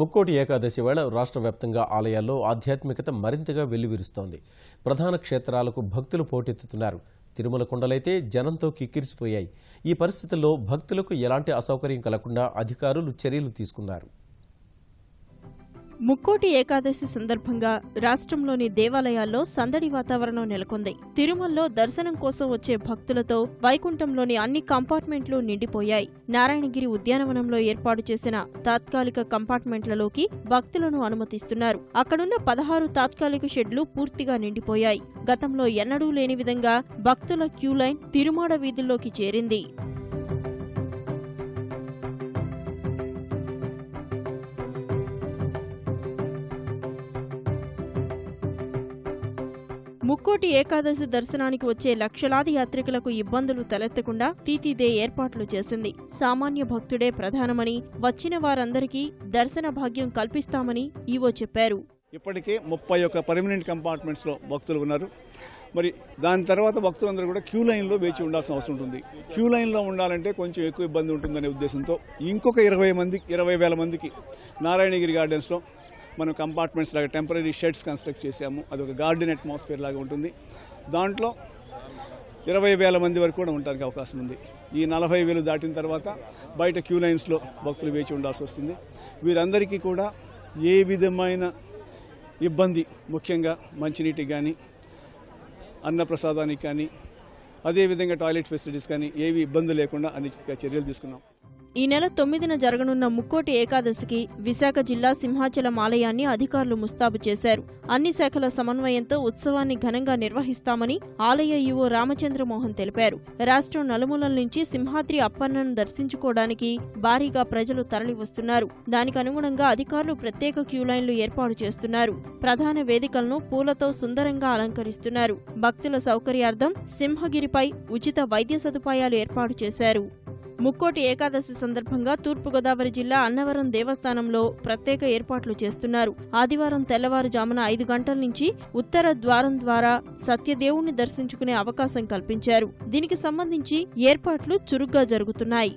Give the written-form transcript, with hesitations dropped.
ముక్కోటి ఏకాదశి వేళ రాష్ట్ర వ్యాప్తంగా ఆలయాల్లో ఆధ్యాత్మికత మరింతగా వెల్లివిరుస్తోంది. ప్రధాన క్షేత్రాలకు భక్తులు పోటెత్తుతున్నారు. తిరుమల కొండలైతే జనంతో కిక్కిరిసిపోయాయి. ఈ పరిస్థితుల్లో భక్తులకు ఎలాంటి అసౌకర్యం కలగకుండా అధికారులు చర్యలు తీసుకున్నారు. ముక్కోటి ఏకాదశి సందర్భంగా రాష్ట్రంలోని దేవాలయాల్లో సందడి వాతావరణం నెలకొంది. తిరుమలలో దర్శనం కోసం వచ్చే భక్తులతో వైకుంఠంలోని అన్ని కంపార్ట్మెంట్లు నిండిపోయాయి. నారాయణగిరి ఉద్యానవనంలో ఏర్పాటు చేసిన తాత్కాలిక కంపార్ట్మెంట్లలోకి భక్తులను అనుమతిస్తున్నారు. అక్కడున్న 16 తాత్కాలిక షెడ్లు పూర్తిగా నిండిపోయాయి. గతంలో ఎన్నడూ లేని విధంగా భక్తుల క్యూలైన్ తిరుమాడ వీధుల్లోకి చేరింది. ముక్కోటి ఏకాదశి దర్శనానికి వచ్చే లక్షలాది యాత్రికులకు ఇబ్బందులు తలెత్తకుండా తీతీదే ఏర్పాట్లు చేసింది. సామాన్య భక్తుడే ప్రధానమని, వచ్చిన వారందరికీ దర్శన భాగ్యం కల్పిస్తామని ఈవో చెప్పారు. ఇప్పటికే 31 పర్మనెంట్ కంపార్ట్మెంట్స్లో భక్తులు ఉన్నారు. మరి దాని తర్వాత భక్తులందరూ కూడా క్యూ లైన్లో వేచి ఉండాల్సిన అవసరం ఉంటుంది. క్యూ లైన్లో ఉండాలంటే కొంచెం ఎక్కువ ఇబ్బంది ఉంటుందనే ఉద్దేశంతో ఇంకొక 20,000 మందికి నారాయణగిరి గార్డెన్స్లో మనం కంపార్ట్మెంట్స్ లాగా టెంపరీ షెడ్స్ కన్స్ట్రక్ట్ చేశాము. అది ఒక గార్డెన్ అట్మాస్ఫియర్ లాగా ఉంటుంది. దాంట్లో 20,000 మంది వరకు కూడా ఉండడానికి అవకాశం ఉంది. ఈ 40,000 దాటిన తర్వాత బయట క్యూ లైన్స్లో భక్తులు వేచి ఉండాల్సి వస్తుంది. వీరందరికీ కూడా ఏ విధమైన ఇబ్బంది, ముఖ్యంగా మంచినీటికి కానీ, అన్నప్రసాదానికి కానీ, అదేవిధంగా టాయిలెట్ ఫెసిలిటీస్ కానీ ఏవి ఇబ్బంది లేకుండా అన్ని చర్యలు తీసుకున్నాం. ఈ నెల 9న జరగనున్న ముక్కోటి ఏకాదశికి విశాఖ జిల్లా సింహాచలం ఆలయాన్ని అధికారులు ముస్తాబు చేశారు. అన్ని శాఖల సమన్వయంతో ఉత్సవాన్ని ఘనంగా నిర్వహిస్తామని ఆలయ ఈవో రామచంద్రమోహన్ తెలిపారు. రాష్ట్రం నలుమూలల నుంచి సింహాద్రి అప్పన్నను దర్శించుకోవడానికి భారీగా ప్రజలు తరలివస్తున్నారు. దానికి అనుగుణంగా అధికారులు ప్రత్యేక క్యూలైన్లు ఏర్పాటు చేస్తున్నారు. ప్రధాన వేదికలను పూలతో సుందరంగా అలంకరిస్తున్నారు. భక్తుల సౌకర్యార్థం సింహగిరిపై ఉచిత వైద్య సదుపాయాలు ఏర్పాటు చేశారు. ముక్కోటి ఏకాదశి సందర్భంగా తూర్పుగోదావరి జిల్లా అన్నవరం దేవస్థానంలో ప్రత్యేక ఏర్పాట్లు చేస్తున్నారు. ఆదివారం తెల్లవారుజామున 5 గంటల నుంచి ఉత్తర ద్వారం ద్వారా సత్యదేవుణ్ణి దర్శించుకునే అవకాశం కల్పించారు. దీనికి సంబంధించి ఏర్పాట్లు చురుగ్గా జరుగుతున్నాయి.